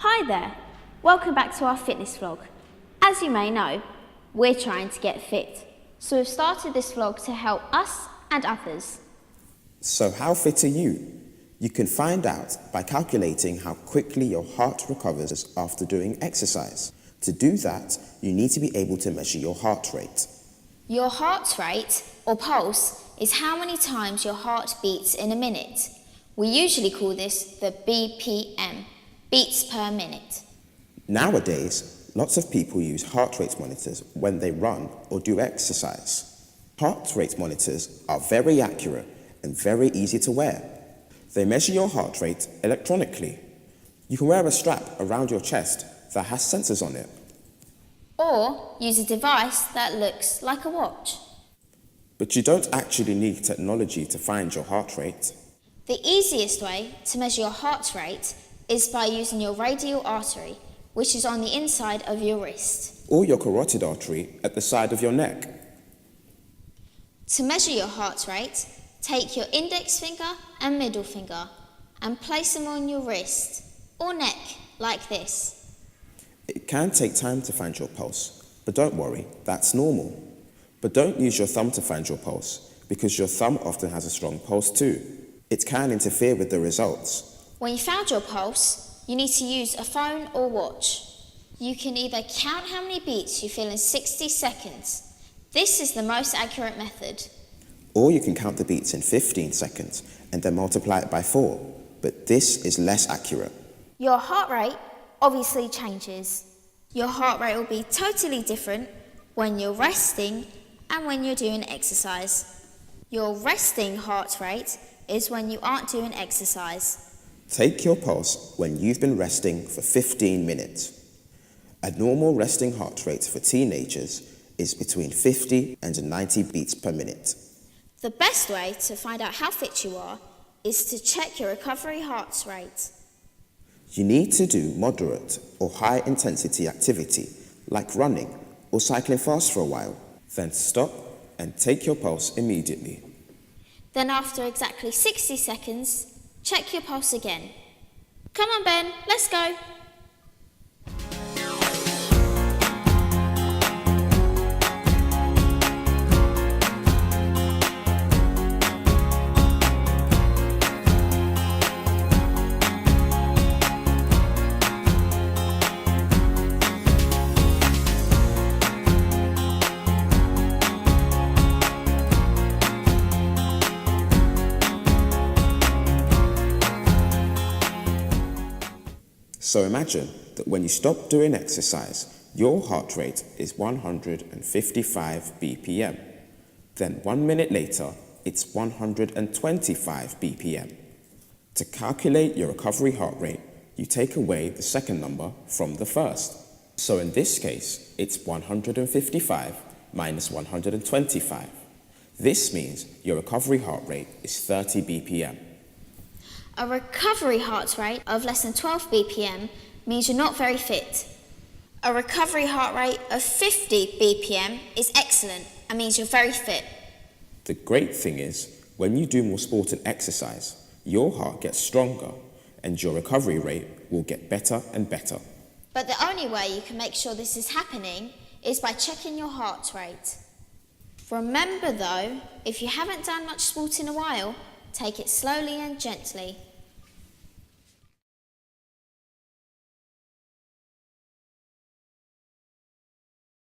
Hi there, welcome back to our fitness vlog. As you may know, we're trying to get fit, so we've started this vlog to help us and others. So how fit are you? You can find out by calculating how quickly your heart recovers after doing exercise. To do that, you need to be able to measure your heart rate. Your heart rate, or pulse, is how many times your heart beats in a minute. We usually call this the BPM, beats per minute. Nowadays, lots of people use heart rate monitors when they run or do exercise. Heart rate monitors are very accurate and very easy to wear. They measure your heart rate electronically. You can wear a strap around your chest that has sensors on it. Or use a device that looks like a watch. But you don't actually need technology to find your heart rate. The easiest way to measure your heart rate is by using your radial artery, which is on the inside of your wrist. Or your carotid artery at the side of your neck. To measure your heart rate, take your index finger and middle finger and place them on your wrist or neck like this. It can take time to find your pulse, but don't worry, that's normal. But don't use your thumb to find your pulse, because your thumb often has a strong pulse too. It can interfere with the results. When you found your pulse, you need to use a phone or watch. You can either count how many beats you feel in 60 seconds. This is the most accurate method. Or you can count the beats in 15 seconds and then multiply it by 4, but this is less accurate. Your heart rate obviously changes. Your heart rate will be totally different when you're resting and when you're doing exercise. Your resting heart rate is when you aren't doing exercise. Take your pulse when you've been resting for 15 minutes. A normal resting heart rate for teenagers is between 50 and 90 beats per minute. The best way to find out how fit you are is to check your recovery heart rate. You need to do moderate or high intensity activity like running or cycling fast for a while. Then stop and take your pulse immediately. Then after exactly 60 seconds, check your pulse again. Come on Ben, let's go. So imagine that when you stop doing exercise, your heart rate is 155 BPM. Then 1 minute later, it's 125 BPM. To calculate your recovery heart rate, you take away the second number from the first. So in this case, it's 155 minus 125. This means your recovery heart rate is 30 BPM. A recovery heart rate of less than 12 BPM means you're not very fit. A recovery heart rate of 50 BPM is excellent and means you're very fit. The great thing is, when you do more sport and exercise, your heart gets stronger and your recovery rate will get better and better. But the only way you can make sure this is happening is by checking your heart rate. Remember though, if you haven't done much sport in a while, take it slowly and gently.